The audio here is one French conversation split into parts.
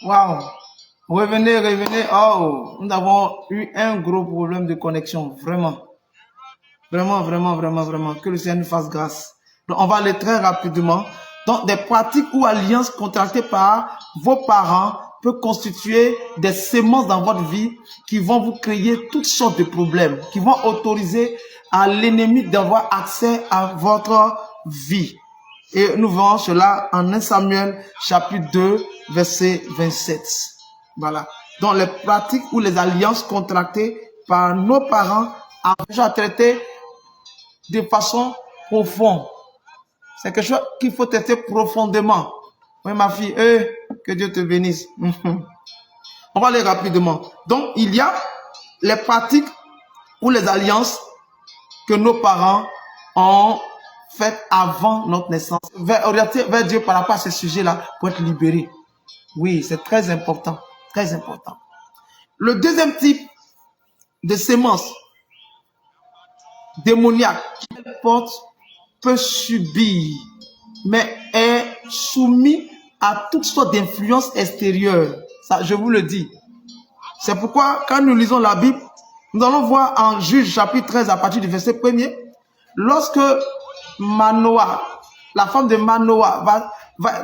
Waouh. Revenez, revenez. Oh, nous avons eu un gros problème de connexion. Vraiment. Vraiment, vraiment, vraiment, vraiment. Que le Seigneur nous fasse grâce. Donc, on va aller très rapidement. Donc, des pratiques ou alliances contractées par vos parents peuvent constituer des semences dans votre vie qui vont vous créer toutes sortes de problèmes, qui vont autoriser à l'ennemi d'avoir accès à votre vie. Et nous verrons cela en 1 Samuel chapitre 2, verset 27. Voilà. Donc, les pratiques ou les alliances contractées par nos parents ont déjà traité de façon profonde. C'est quelque chose qu'il faut traiter profondément. Oui, ma fille, que Dieu te bénisse. On va aller rapidement. Donc, il y a les pratiques ou les alliances que nos parents ont faites avant notre naissance. Orienter vers Dieu par rapport à ce sujet-là pour être libéré. Oui, c'est très important. Très important. Le deuxième type de sémence démoniaque qu'elle porte peut subir, mais est soumis à toutes sortes d'influences extérieures. Ça, je vous le dis. C'est pourquoi, quand nous lisons la Bible, nous allons voir en Juge chapitre 13 à partir du verset 1er, lorsque Manoah, la femme de Manoah,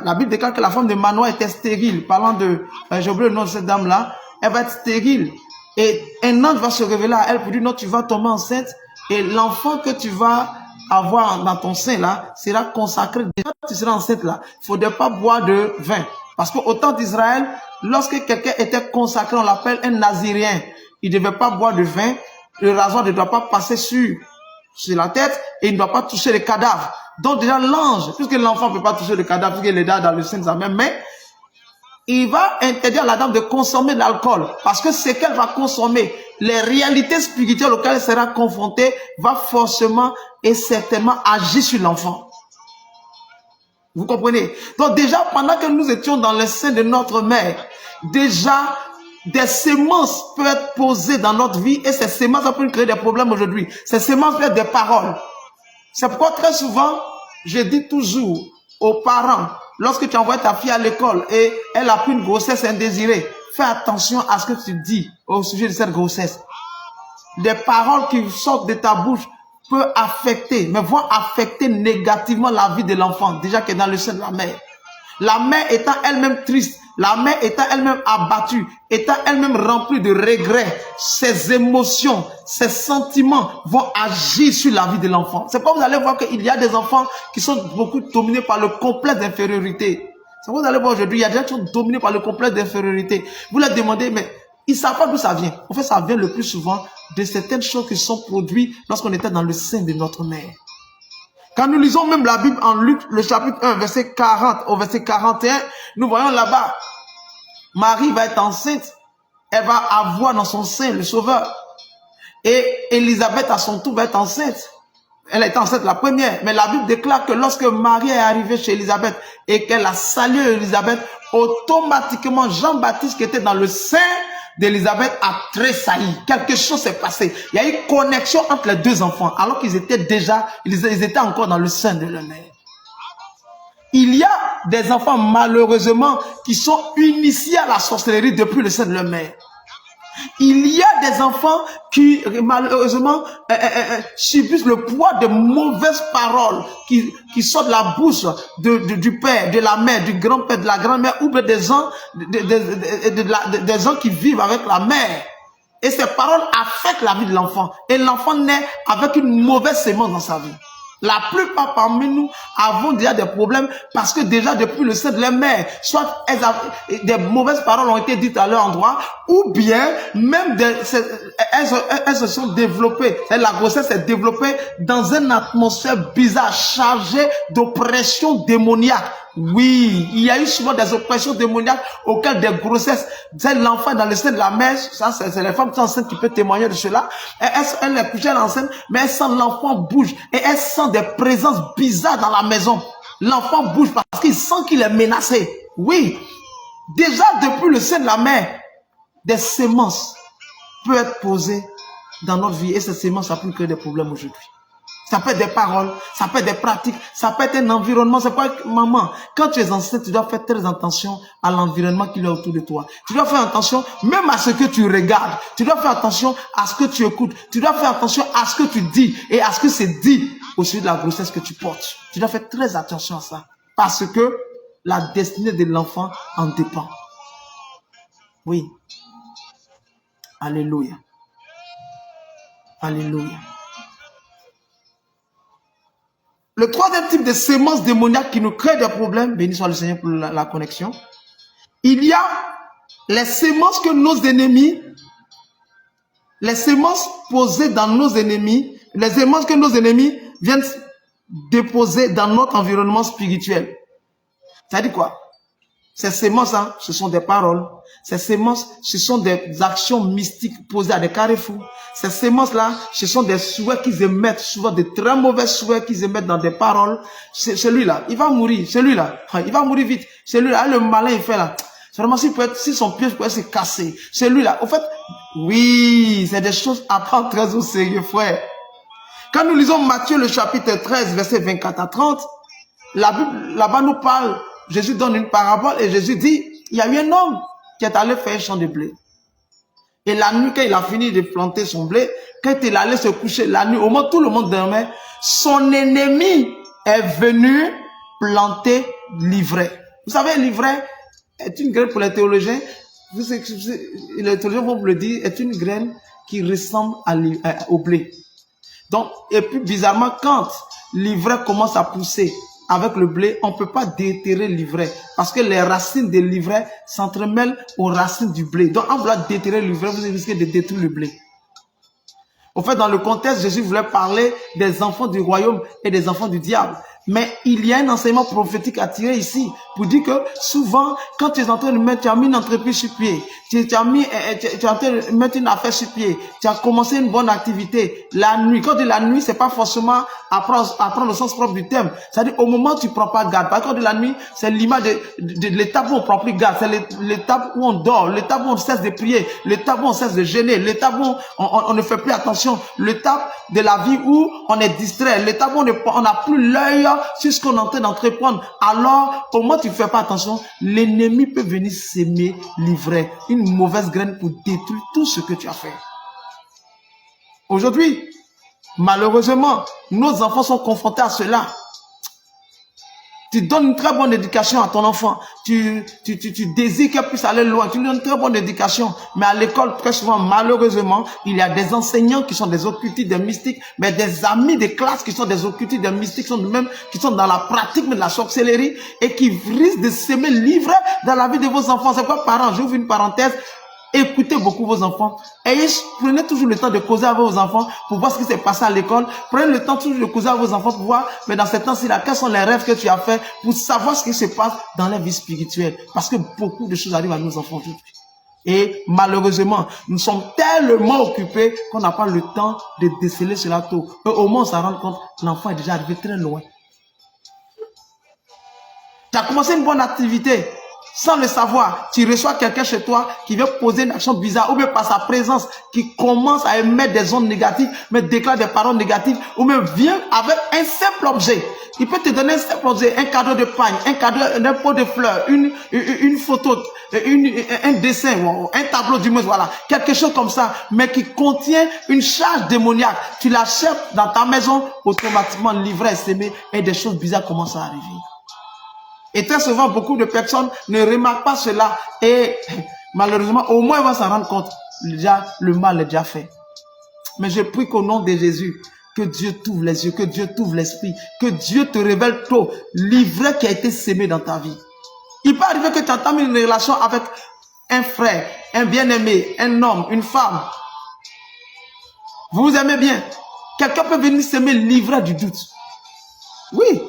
la Bible déclare que la femme de Manoah était stérile. Parlant de, j'ai oublié le nom de cette dame-là, elle va être stérile. Et un ange va se révéler à elle pour dire, non, tu vas tomber enceinte et l'enfant que tu vas avoir dans ton sein là sera consacré. Déjà, tu seras enceinte là, il ne faudrait pas boire de vin. Parce qu'au temps d'Israël, lorsque quelqu'un était consacré, on l'appelle un naziréen. Il ne devait pas boire de vin, le rasoir ne doit pas passer sur la tête et il ne doit pas toucher les cadavres. Donc déjà l'ange, puisque l'enfant ne peut pas toucher le cadavre, puisqu'il est dans le sein de sa mère, mais il va interdire à la dame de consommer de l'alcool. Parce que ce qu'elle va consommer, les réalités spirituelles auxquelles elle sera confrontée, va forcément et certainement agir sur l'enfant. Vous comprenez? Donc déjà, pendant que nous étions dans le sein de notre mère, déjà, des semences peuvent être posées dans notre vie et ces semences peuvent créer des problèmes aujourd'hui. Ces semences peuvent être des paroles. C'est pourquoi très souvent, je dis toujours aux parents, lorsque tu envoies ta fille à l'école et elle a pris une grossesse indésirée, fais attention à ce que tu dis au sujet de cette grossesse. Les paroles qui sortent de ta bouche peuvent affecter, mais vont affecter négativement la vie de l'enfant, déjà qui est dans le sein de la mère. La mère étant elle-même triste, la mère étant elle-même abattue, étant elle-même remplie de regrets, ses émotions, ses sentiments vont agir sur la vie de l'enfant. C'est pourquoi vous allez voir qu'il y a des enfants qui sont beaucoup dominés par le complexe d'infériorité. C'est pourquoi vous allez voir aujourd'hui, il y a des gens qui sont dominés par le complexe d'infériorité. Vous leur demandez, mais ils ne savent pas d'où ça vient. En fait, ça vient le plus souvent de certaines choses qui sont produites lorsqu'on était dans le sein de notre mère. Quand nous lisons même la Bible en Luc, le chapitre 1, verset 40 au verset 41, nous voyons là-bas, Marie va être enceinte, elle va avoir dans son sein le Sauveur. Et Élisabeth, à son tour, va être enceinte. Elle est enceinte la première, mais la Bible déclare que lorsque Marie est arrivée chez Élisabeth et qu'elle a salué Élisabeth, automatiquement Jean-Baptiste qui était dans le sein d'Élisabeth a tressailli. Quelque chose s'est passé. Il y a eu connexion entre les deux enfants, alors qu'ils étaient déjà, ils étaient encore dans le sein de leur mère. Il y a des enfants, malheureusement, qui sont initiés à la sorcellerie depuis le sein de leur mère. Il y a des enfants qui, malheureusement, subissent le poids de mauvaises paroles qui sortent de la bouche du père, de la mère, du grand-père, de la grand-mère, ou des gens, des gens qui vivent avec la mère. Et ces paroles affectent la vie de l'enfant. Et l'enfant naît avec une mauvaise sémence dans sa vie. La plupart parmi nous avons déjà des problèmes parce que déjà depuis le sein de leur mère, soit des mauvaises paroles ont été dites à leur endroit, ou bien même elles se sont développées. La grossesse s'est développée dans une atmosphère bizarre, chargée d'oppression démoniaque. Oui, il y a eu souvent des oppressions démoniaques auxquelles des grossesses, l'enfant dans le sein de la mère, ça c'est les femmes qui sont enceintes qui peuvent témoigner de cela. Elle est couchée enceinte, mais elle sent l'enfant bouge et elle sent des présences bizarres dans la maison. L'enfant bouge parce qu'il sent qu'il est menacé. Oui, déjà depuis le sein de la mère, des semences peuvent être posées dans notre vie et ces semences ça peut créer des problèmes aujourd'hui. Ça peut être des paroles, ça peut être des pratiques, ça peut être un environnement. C'est pas maman. Quand tu es enceinte, tu dois faire très attention à l'environnement qu'il y a autour de toi. Tu dois faire attention même à ce que tu regardes. Tu dois faire attention à ce que tu écoutes. Tu dois faire attention à ce que tu dis et à ce que c'est dit au sujet de la grossesse que tu portes. Tu dois faire très attention à ça. Parce que la destinée de l'enfant en dépend. Oui. Alléluia. Alléluia. Le troisième type de sémence démoniaque qui nous crée des problèmes, béni soit le Seigneur pour la connexion, il y a les sémences que nos ennemis, les sémences posées dans nos ennemis, les sémences que nos ennemis viennent déposer dans notre environnement spirituel. Ça dit quoi? Ces sémences, hein, ce sont des paroles. Ces sémences, ce sont des actions mystiques posées à des carrefours. Ces sémences-là, ce sont des souhaits qu'ils émettent, souvent de très mauvais souhaits qu'ils émettent dans des paroles. Celui-là, il va mourir. Celui-là, il va mourir vite. Celui-là, le malin, il fait là. Vraiment, si son pied pourrait se casser. Celui-là, au fait, oui, c'est des choses à prendre très au sérieux, frère. Quand nous lisons Matthieu, le chapitre 13, versets 24 à 30, la Bible, là-bas, nous parle. Jésus donne une parabole et Jésus dit, il y a eu un homme qui est allé faire un champ de blé. Et la nuit, quand il a fini de planter son blé, quand il allait se coucher la nuit, au moment où tout le monde dormait, son ennemi est venu planter l'ivraie. Vous savez, l'ivraie est une graine pour les théologiens. Les théologiens vont vous le dire, est une graine qui ressemble au blé. Donc, et puis bizarrement, quand l'ivraie commence à pousser, avec le blé, on ne peut pas déterrer l'ivraie parce que les racines de l'ivraie s'entremêlent aux racines du blé. Donc, en voulant déterrer l'ivraie, vous risquez de détruire le blé. Au fait, dans le contexte, Jésus voulait parler des enfants du royaume et des enfants du diable. Mais il y a un enseignement prophétique à tirer ici pour dire que souvent, quand tu es en train de mettre, tu as mis une entreprise sur pied, tu es en train de mettre une affaire sur pied, tu as commencé une bonne activité, la nuit. Quand on dit la nuit, c'est pas forcément apprendre le sens propre du terme. C'est-à-dire au moment où tu prends pas garde. Parce que quand on dit la nuit, c'est l'image de l'étape où on prend plus garde. C'est l'étape où on dort, l'étape où on cesse de prier, l'étape où on cesse de jeûner, l'étape où on ne fait plus attention, l'étape de la vie où on est distrait, l'étape où on n'a plus l'œil sur ce qu'on est en train d'entreprendre. Alors, au moment où tu ne fais pas attention, l'ennemi peut venir s'aimer, livrer une mauvaise graine pour détruire tout ce que tu as fait. Aujourd'hui, malheureusement, nos enfants sont confrontés à cela. Tu donnes une très bonne éducation à ton enfant. Tu désires qu'elle puisse aller loin. Tu lui donnes une très bonne éducation. Mais à l'école, très souvent, malheureusement, il y a des enseignants qui sont des occultistes, des mystiques, mais des amis de classe qui sont des occultistes, des mystiques, qui sont dans la pratique de la sorcellerie et qui risquent de s'aimer livrer dans la vie de vos enfants. C'est quoi, parents? J'ouvre une parenthèse. Écoutez beaucoup vos enfants. Prenez toujours le temps de causer avec vos enfants pour voir ce qui s'est passé à l'école. Prenez le temps toujours de causer avec vos enfants pour voir, mais dans ces temps-ci là, quels sont les rêves que tu as faits pour savoir ce qui se passe dans la vie spirituelle. Parce que beaucoup de choses arrivent à nos enfants aujourd'hui. Et malheureusement, nous sommes tellement occupés qu'on n'a pas le temps de déceler cela tôt. Et au moins, on s'en rend compte, l'enfant est déjà arrivé très loin. Tu as commencé une bonne activité. Sans le savoir, tu reçois quelqu'un chez toi qui vient poser une action bizarre ou bien par sa présence qui commence à émettre des ondes négatives, mais déclare des paroles négatives ou même vient avec un simple objet. Il peut te donner un simple objet, un cadeau de pagne, un cadeau d'un pot de fleurs, une photo, un dessin, un tableau du moins, voilà, quelque chose comme ça, mais qui contient une charge démoniaque. Tu l'achètes dans ta maison, automatiquement livré, sémé et des choses bizarres commencent à arriver. Et très souvent, beaucoup de personnes ne remarquent pas cela. Et malheureusement, au moins, ils vont s'en rendre compte. Déjà, le mal est déjà fait. Mais je prie qu'au nom de Jésus, que Dieu t'ouvre les yeux, que Dieu t'ouvre l'esprit, que Dieu te révèle tôt l'ivraie qui a été sémé dans ta vie. Il peut arriver que tu entames une relation avec un frère, un bien-aimé, un homme, une femme. Vous vous aimez bien. Quelqu'un peut venir s'aimer l'ivraie du doute. Oui.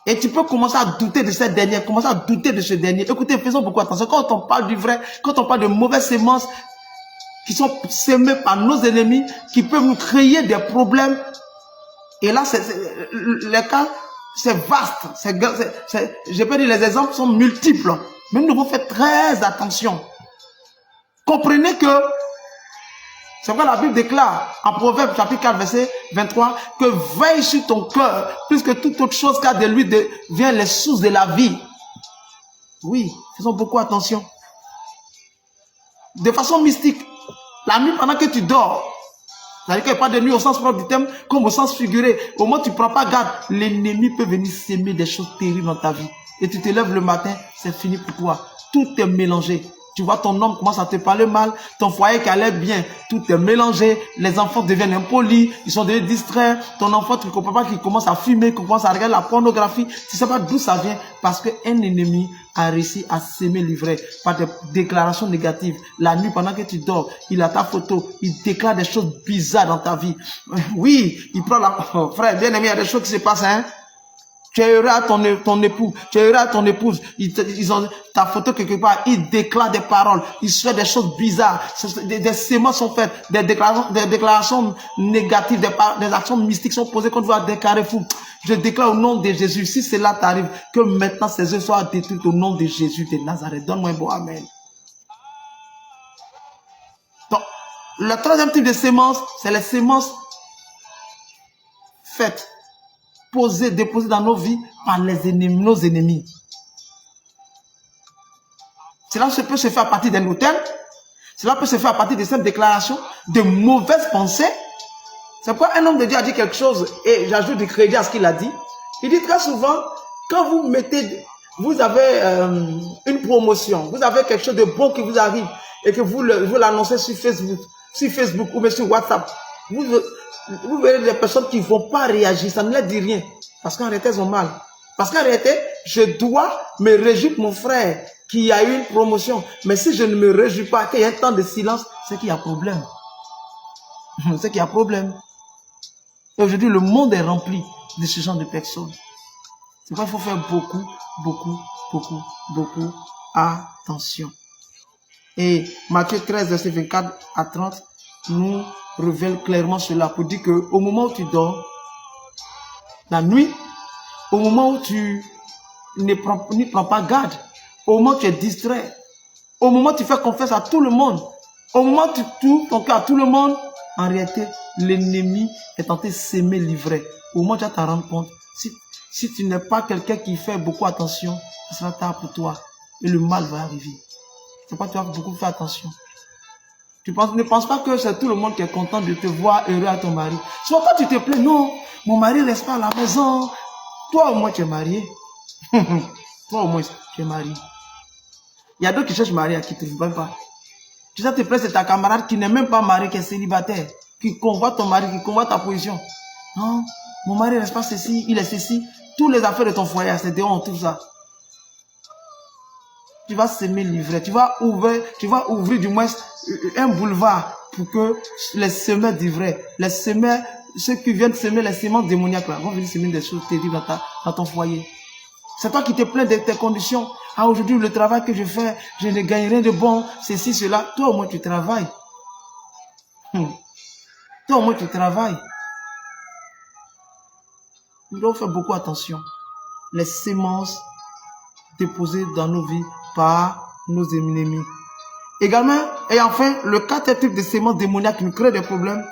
Et tu peux commencer à douter de cette dernière, commencer à douter de ce dernier. Écoutez, faisons beaucoup attention. Quand on parle du vrai, quand on parle de mauvaises sémences qui sont sémées par nos ennemis, qui peuvent nous créer des problèmes. Et là, les cas, c'est vaste. Je peux dire, les exemples sont multiples. Mais nous devons faire très attention. Comprenez que C'est pourquoi la Bible déclare en Proverbe chapitre 4 verset 23 que veille sur ton cœur plus que toute autre chose car de lui viennent les sources de la vie. Oui, faisons beaucoup attention. De façon mystique, la nuit pendant que tu dors, c'est-à-dire qu'il n'y a pas de nuit au sens propre du terme comme au sens figuré. Au moment où tu ne prends pas garde, l'ennemi peut venir s'aimer des choses terribles dans ta vie. Et tu te lèves le matin, c'est fini pour toi. Tout est mélangé. Tu vois, ton homme commence à te parler mal, ton foyer qui allait bien, tout est mélangé, les enfants deviennent impolis, ils sont devenus distraits, ton enfant, tu ne comprends pas qu'il commence à fumer, qu'il commence à regarder la pornographie, tu ne sais pas d'où ça vient, parce qu'un ennemi a réussi à s'aimer l'ivraie par des déclarations négatives. La nuit, pendant que tu dors, il a ta photo, il déclare des choses bizarres dans ta vie. Oui, il prend la... Oh, frère, bien aimé, il y a des choses qui se passent, hein. Tu es heureux à ton époux, tu es heureux à ton épouse, ils ont ta photo quelque part, ils déclarent des paroles, ils souhaitent des choses bizarres, des sémences sont faites, des déclarations négatives, des actions mystiques sont posées contre vous à des carrefours. Je déclare au nom de Jésus, si cela t'arrive, que maintenant ces œuvres soient détruites au nom de Jésus de Nazareth. Donne-moi un bon amen. Donc, le troisième type de sémences, c'est les sémences faites, déposées dans nos vies par les ennemis, nos ennemis. Cela peut se faire à partir d'un hôtel. Cela peut se faire à partir de cette déclaration, de mauvaises pensées. C'est pourquoi un homme de Dieu a dit quelque chose, et j'ajoute du crédit à ce qu'il a dit. Il dit très souvent, quand vous avez une promotion, vous avez quelque chose de bon qui vous arrive, et que vous l'annoncez sur Facebook ou bien sur WhatsApp, vous verrez des personnes qui ne vont pas réagir, ça ne leur dit rien. Parce qu'en réalité, elles ont mal. Parce qu'en réalité, je dois me réjouir pour mon frère qui a eu une promotion. Mais si je ne me réjouis pas, qu'il y a un temps de silence, c'est qu'il y a problème. C'est qu'il y a problème. Et aujourd'hui, le monde est rempli de ce genre de personnes. C'est pourquoi il faut faire beaucoup attention. Et Matthieu 13, verset 24 à 30, nous révèle clairement cela pour dire qu'au moment où tu dors, la nuit, au moment où tu n'y prends pas garde, au moment où tu es distrait, au moment où tu fais confiance à tout le monde, au moment où tu tournes ton cœur à tout le monde, en réalité, l'ennemi est tenté de s'aimer l'ivraie. Au moment où tu vas t'en rendre compte, si tu n'es pas quelqu'un qui fait beaucoup attention, ça sera tard pour toi et le mal va arriver. C'est pourquoi tu vas beaucoup faire attention. Ne pense pas que c'est tout le monde qui est content de te voir heureux à ton mari. Soit pas tu te plains, non, mon mari reste pas à la maison. Toi au moins tu es marié. Toi au moins tu es marié. Il y a d'autres qui cherchent marié à qui tu ne veux même pas. Tu sais te plaindre, c'est ta camarade qui n'est même pas marié, qui est célibataire, qui convoite ton mari, qui convoite ta position. Non, mon mari reste pas ceci, il est ceci. Toutes les affaires de ton foyer, c'est dehors, tout ça. Tu vas s'aimer l'ivraie, tu vas ouvrir du moins un boulevard pour que les semeurs d'ivraie, ceux qui viennent semer les semences démoniaques là, vont venir semer des choses terribles dans ton foyer. C'est toi qui te plains de tes conditions. Ah, aujourd'hui, le travail que je fais, je ne gagne rien de bon, ceci, cela. Toi, au moins, tu travailles. Toi, au moins, tu travailles. Nous devons faire beaucoup attention. Les semences déposées dans nos vies par nos ennemis. Également, et enfin, le quatrième type de semences démoniaques qui nous crée des problèmes,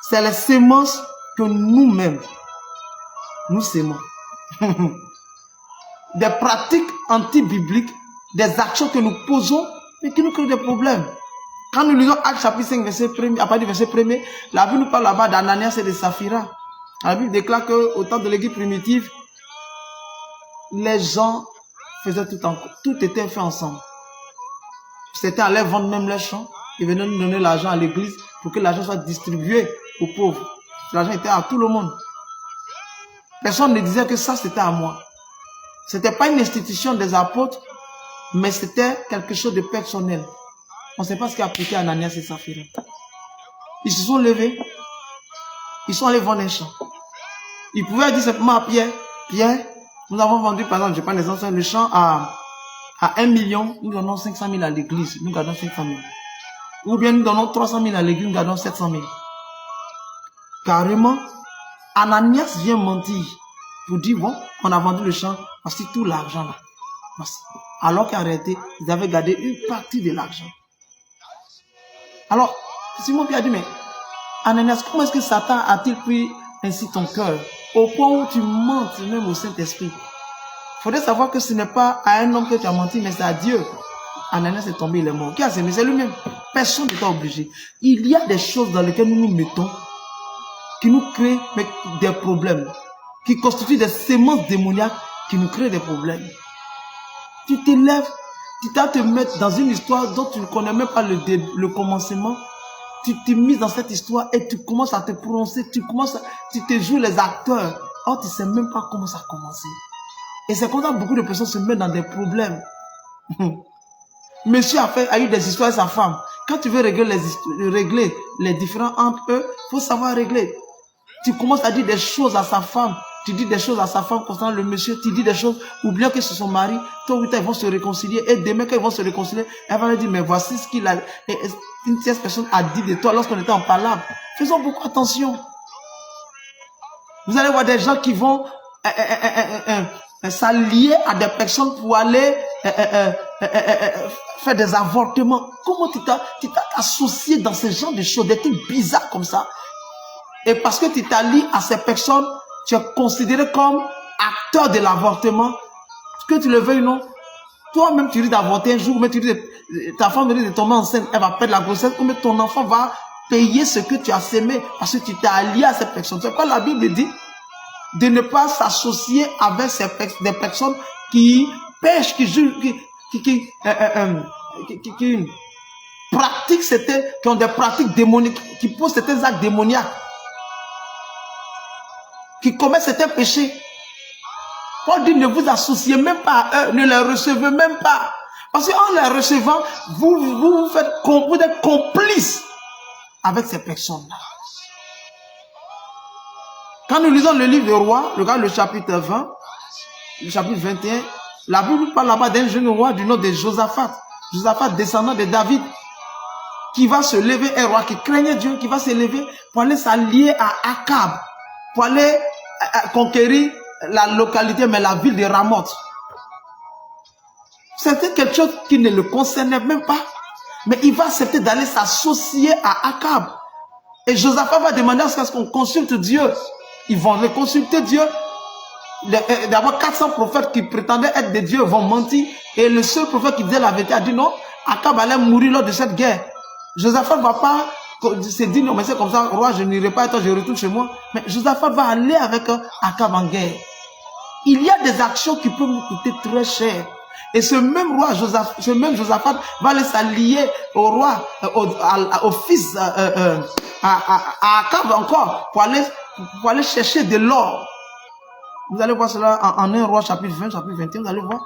c'est les semences que nous-mêmes, nous sémons. Des pratiques anti-bibliques, des actions que nous posons, mais qui nous créent des problèmes. Quand nous lisons Actes chapitre 5, verset 1, à partir du verset 1er, la Bible nous parle là-bas d'Ananias et de Saphira. La Bible déclare qu'au temps de l'église primitive, les gens faisaient tout était fait ensemble. C'était à leur vendre même les champs. Ils venaient nous donner l'argent à l'église pour que l'argent soit distribué aux pauvres. L'argent était à tout le monde. Personne ne disait que ça c'était à moi. C'était pas une institution des apôtres, mais c'était quelque chose de personnel. On ne sait pas ce qui a appliqué à Ananias et Saphira. Ils se sont levés. Ils sont allés vendre un champ. Ils pouvaient dire simplement à Pierre, Pierre, nous avons vendu, par exemple, je prends l'exemple, le champ à 1 million, nous donnons 500 000 à l'église, nous gardons 500 000. Ou bien nous donnons 300 000 à l'église, nous gardons 700 000. Carrément, Ananias vient mentir pour dire, bon, on a vendu le champ, voici tout l'argent là. Voici. Alors qu'en réalité, ils avaient gardé une partie de l'argent. Alors, Simon Pierre a dit, mais Ananias, comment est-ce que Satan a-t-il pris ainsi ton cœur au point où tu mentes même au Saint-Esprit? Il faudrait savoir que ce n'est pas à un homme que tu as menti, mais c'est à Dieu. Ananias est tombé, il est mort. Qui a semé? C'est lui-même. Personne n'est pas obligé. Il y a des choses dans lesquelles nous nous mettons qui nous créent des problèmes, qui constituent des sémences démoniaques qui nous créent des problèmes. Tu t'élèves, tu t'as te mettre dans une histoire dont tu ne connais même pas le commencement. Tu te mises dans cette histoire et tu commences à te prononcer, tu te joues les acteurs. Or, tu ne sais même pas comment ça a commencé. Et c'est comme ça que beaucoup de personnes se mettent dans des problèmes. Monsieur a eu des histoires avec sa femme. Quand tu veux régler les différends entre eux, il faut savoir régler. Tu commences à dire des choses à sa femme. Tu dis des choses à sa femme concernant le monsieur. Tu dis des choses, oubliant que c'est son mari. Tôt ou tard, ils vont se réconcilier. Et demain, quand ils vont se réconcilier, elle va lui dire, mais voici ce qu'il a. Et une tierce personne a dit de toi lorsqu'on était en palabre. Faisons beaucoup attention. Vous allez voir des gens qui vont s'allier à des personnes pour aller faire des avortements. Comment tu t'as associé dans ce genre de choses, des trucs bizarres comme ça? Et parce que tu t'allies à ces personnes, tu es considéré comme acteur de l'avortement. Que tu le veuilles ou non, toi-même tu risques d'avorter un jour, mais ta femme risque de tomber enceinte, elle va perdre la grossesse, mais ton enfant va payer ce que tu as semé parce que tu t'es allié à ces personnes. C'est quoi la Bible dit? De ne pas s'associer avec des personnes qui pêchent, qui pratiquent qui ont des pratiques démoniaques, qui posent certains actes démoniaques, qui commettent certains péchés. Paul dit, ne vous associez même pas à eux, ne les recevez même pas. Parce qu'en les recevant, vous êtes complices avec ces personnes-là. Quand nous lisons le livre de Rois, regarde le chapitre 20, le chapitre 21, la Bible parle là-bas d'un jeune roi du nom de Josaphat. Josaphat, descendant de David, qui va se lever, un roi qui craignait Dieu, qui va se lever pour aller s'allier à Akab, pour aller conquérir la localité, mais la ville de Ramoth. C'était quelque chose qui ne le concernait même pas. Mais il va accepter d'aller s'associer à Akab. Et Josaphat va demander à ce qu'on consulte Dieu. Ils vont consulter Dieu. D'abord, 400 prophètes qui prétendaient être des dieux vont mentir. Et le seul prophète qui disait la vérité a dit non, Akab allait mourir lors de cette guerre. Josaphat ne va pas se dire non, mais c'est comme ça, roi, je n'irai pas, et toi, je retourne chez moi. Mais Josaphat va aller avec Akab en guerre. Il y a des actions qui peuvent nous coûter très cher. Et ce même roi, Josaphat, va aller s'allier au roi, au fils, à Akab encore, pour aller chercher de l'or. Vous allez voir cela en 1 roi chapitre 20, chapitre 21, vous allez voir.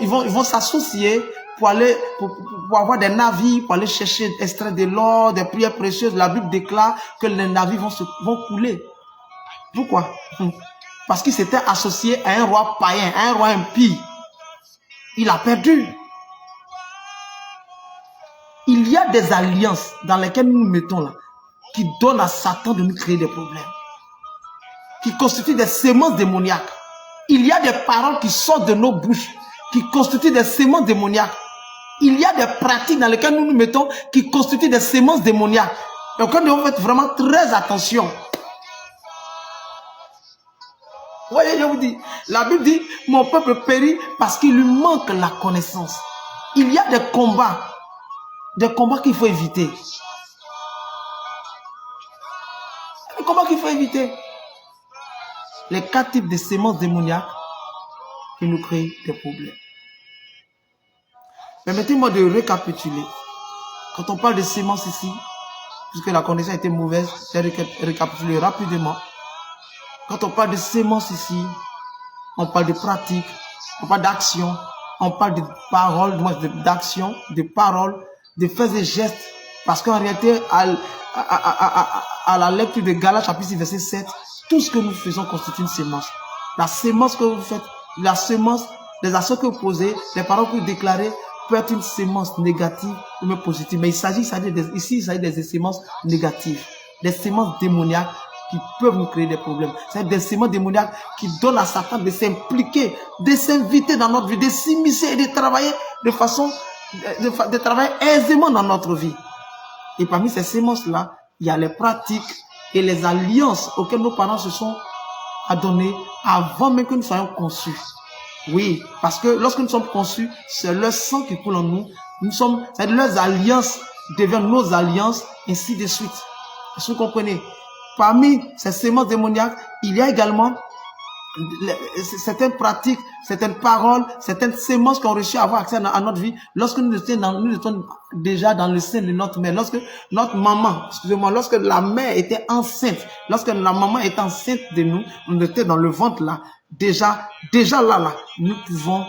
Ils vont s'associer pour avoir des navires, pour aller chercher, extraire de l'or, des pierres précieuses. La Bible déclare que les navires vont couler. Pourquoi? Parce qu'il s'était associé à un roi païen, à un roi impie. Il a perdu. Il y a des alliances dans lesquelles nous nous mettons là, qui donnent à Satan de nous créer des problèmes, qui constituent des sémences démoniaques. Il y a des paroles qui sortent de nos bouches, qui constituent des sémences démoniaques. Il y a des pratiques dans lesquelles nous nous mettons, qui constituent des sémences démoniaques. Donc nous devons faire vraiment très attention. Voyez, je vous dis, la Bible dit, mon peuple périt parce qu'il lui manque la connaissance. Il y a des combats qu'il faut éviter. Des combats qu'il faut éviter. Les 4 types de sémences démoniaques qui nous créent des problèmes. Permettez-moi de récapituler. Quand on parle de sémences ici, puisque la connaissance était mauvaise, je vais récapituler rapidement. Quand on parle de sémences ici, on parle de pratique, on parle d'action, on parle de paroles, d'action, de paroles, de faits et gestes. Parce qu'en réalité, à la lecture de Galates chapitre 6, verset 7, tout ce que nous faisons constitue une sémence. La sémence que vous faites, la sémence, les actions que vous posez, les paroles que vous déclarez, peut être une sémence négative ou même positive. Mais ici, il s'agit des sémences négatives, des sémences démoniaques qui peuvent nous créer des problèmes. C'est des sémences démoniaques qui donnent à Satan de s'impliquer, de s'inviter dans notre vie, de s'immiscer et de travailler de façon de travailler aisément dans notre vie. Et parmi ces sémences-là, il y a les pratiques et les alliances auxquelles nos parents se sont adonnés avant même que nous soyons conçus. Oui, parce que lorsque nous sommes conçus, c'est leur sang qui coule en nous. Leurs alliances deviennent nos alliances, ainsi de suite. Est-ce que vous comprenez? Parmi ces sémences démoniaques, il y a également certaines pratiques, certaines paroles, certaines sémences qu'on réussit à avoir accès à notre vie lorsque nous étions déjà dans le sein de notre mère. Lorsque notre maman, excusez-moi, lorsque la mère était enceinte, lorsque la maman était enceinte de nous, on était dans le ventre là, déjà là, nous pouvons,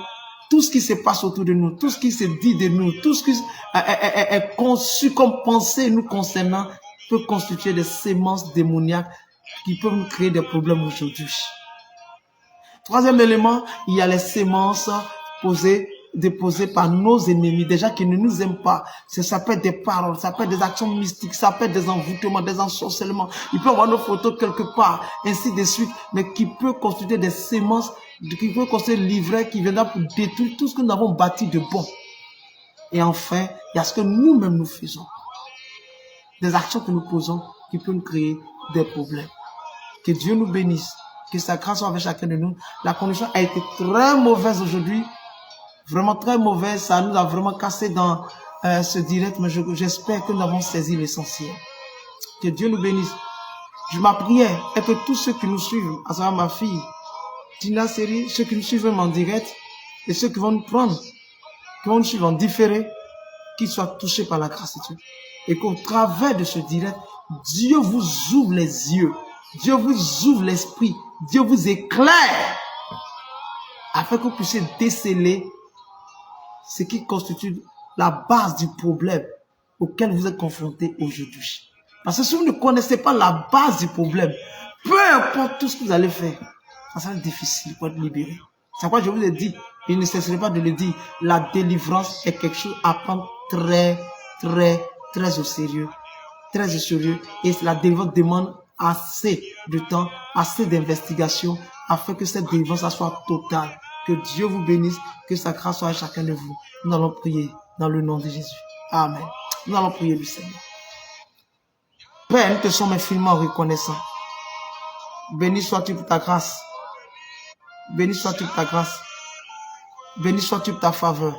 tout ce qui se passe autour de nous, tout ce qui se dit de nous, tout ce qui est conçu comme pensée nous concernant, peut constituer des sémences démoniaques qui peuvent nous créer des problèmes aujourd'hui. Troisième élément, il y a les sémences déposées par nos ennemis, déjà qui ne nous aiment pas. Ça peut être des paroles, ça peut être des actions mystiques, ça peut être des envoûtements, des ensorcellements. Il peut y avoir nos photos quelque part, ainsi de suite, mais qui peut constituer des sémences, qui peut constituer le livret qui viendra pour détruire tout ce que nous avons bâti de bon. Et enfin, il y a ce que nous-mêmes nous faisons. Des actions que nous posons qui peuvent nous créer des problèmes. Que Dieu nous bénisse. Que sa grâce soit avec chacun de nous. La condition a été très mauvaise aujourd'hui. Vraiment très mauvaise. Ça nous a vraiment cassé dans ce direct. Mais j'espère que nous avons saisi l'essentiel. Que Dieu nous bénisse. Ma prière est que tous ceux qui nous suivent, à savoir ma fille, Tina Seri, ceux qui nous suivent en direct, et ceux qui vont nous prendre, qui vont nous suivre en différé, qu'ils soient touchés par la grâce de Dieu. Et qu'au travers de ce direct, Dieu vous ouvre les yeux. Dieu vous ouvre l'esprit. Dieu vous éclaire afin que vous puissiez déceler ce qui constitue la base du problème auquel vous êtes confrontés aujourd'hui. Parce que si vous ne connaissez pas la base du problème, peu importe tout ce que vous allez faire, ça sera difficile pour être libéré. C'est pourquoi je vous ai dit, il ne cesserai pas de le dire, la délivrance est quelque chose à prendre très au sérieux. Très au sérieux. Et la délivrance demande assez de temps, assez d'investigation, afin que cette délivrance soit totale. Que Dieu vous bénisse, que sa grâce soit à chacun de vous. Nous allons prier dans le nom de Jésus. Amen. Nous allons prier le Seigneur. Père, nous te sommes infiniment reconnaissants. Béni sois-tu pour ta grâce. Béni sois-tu pour ta grâce. Béni sois-tu pour ta faveur.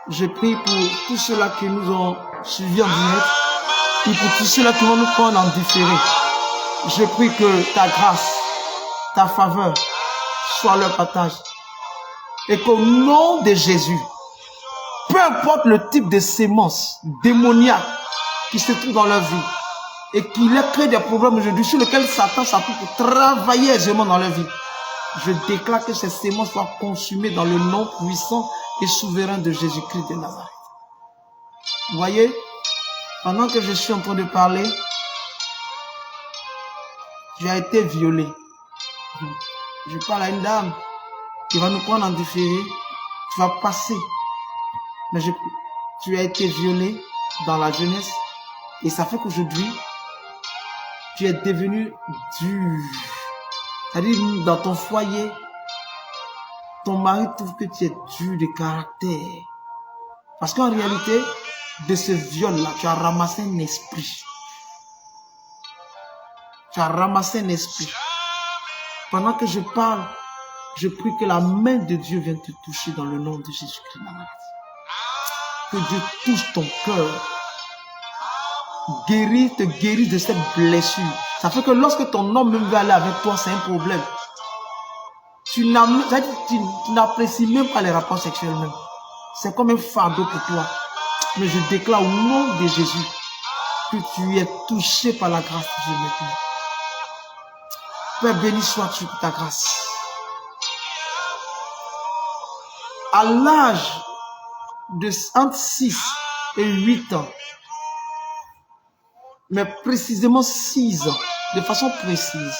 Je prie pour tous ceux-là qui nous ont suivis en direct et pour tous ceux-là qui vont nous prendre en différé. Je prie que ta grâce, ta faveur soit leur partage. Et qu'au nom de Jésus, peu importe le type de sémence démoniaque qui se trouve dans leur vie et qui leur crée des problèmes aujourd'hui sur lesquels Satan s'appuie pour travailler aisément dans leur vie, je déclare que ces sémences soient consumées dans le nom puissant et souverain de Jésus-Christ de Nazareth. Vous voyez, pendant que je suis en train de parler, j'ai été violé. Je parle à une dame qui va nous prendre en différé. Tu vas passer. Mais tu as été violé dans la jeunesse. Et ça fait qu'aujourd'hui, tu es devenu dur. C'est-à-dire, dans ton foyer, ton mari trouve que tu es dur de caractère. Parce qu'en réalité, de ce viol-là, tu as ramassé un esprit. Tu as ramassé un esprit. Pendant que je parle, je prie que la main de Dieu vienne te toucher dans le nom de Jésus-Christ. Que Dieu touche ton cœur. Te guérit de cette blessure. Ça fait que lorsque ton homme même veut aller avec toi, c'est un problème. Tu n'apprécies même pas les rapports sexuels même. C'est comme un fardeau pour toi. Mais je déclare au nom de Jésus que tu es touché par la grâce de Dieu maintenant. Père, béni sois-tu pour ta grâce. À l'âge de entre 6 et 8 ans, mais précisément 6 ans, de façon précise,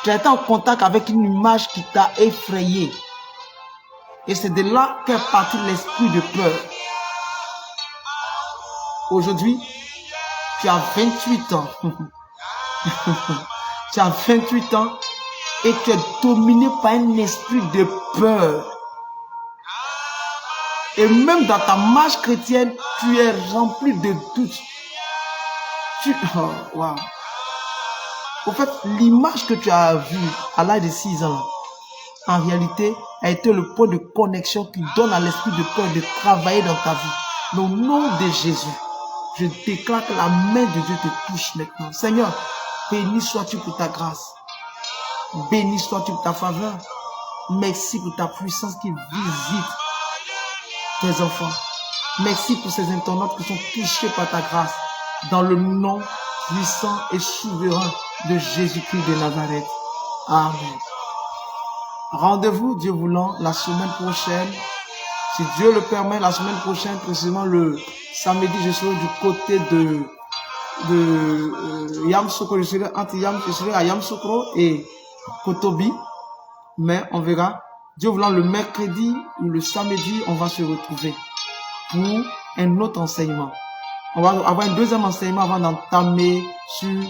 tu as été en contact avec une image qui t'a effrayé. Et c'est de là qu'est parti l'esprit de peur. Aujourd'hui, tu as 28 ans. Tu as 28 ans et tu es dominé par un esprit de peur. Et même dans ta marche chrétienne, tu es rempli de doutes. Wow. Au fait, l'image que tu as vue à l'âge de 6 ans, en réalité, a été le point de connexion qui donne à l'esprit de Paul de travailler dans ta vie. Au nom de Jésus, je déclare que la main de Dieu te touche maintenant. Seigneur, béni sois-tu pour ta grâce. Béni sois-tu pour ta faveur. Merci pour ta puissance qui visite tes enfants. Merci pour ces internautes qui sont touchés par ta grâce. Dans le nom puissant et souverain de Jésus-Christ de Nazareth. Amen. Rendez-vous, Dieu voulant, la semaine prochaine. Si Dieu le permet, la semaine prochaine, précisément le samedi, je serai du côté de Yamoussoukro. Je serai à Yamoussoukro et Kotobi. Mais on verra. Dieu voulant, le mercredi ou le samedi, on va se retrouver pour un autre enseignement. On va avoir un deuxième enseignement avant d'entamer sur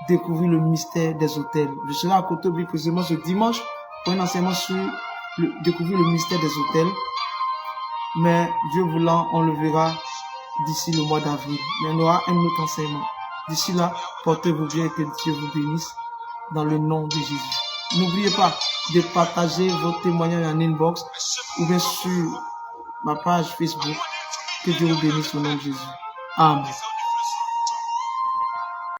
découvrir le mystère des hôtels. Je serai à Kotobi précisément ce dimanche pour un enseignement sur découvrir le mystère des hôtels. Mais Dieu voulant, on le verra d'ici le mois d'avril. Mais on aura un autre enseignement. D'ici là, portez-vous bien et que Dieu vous bénisse dans le nom de Jésus. N'oubliez pas de partager vos témoignages en inbox ou bien sur ma page Facebook. Que Dieu vous bénisse au nom de Jésus. Amen.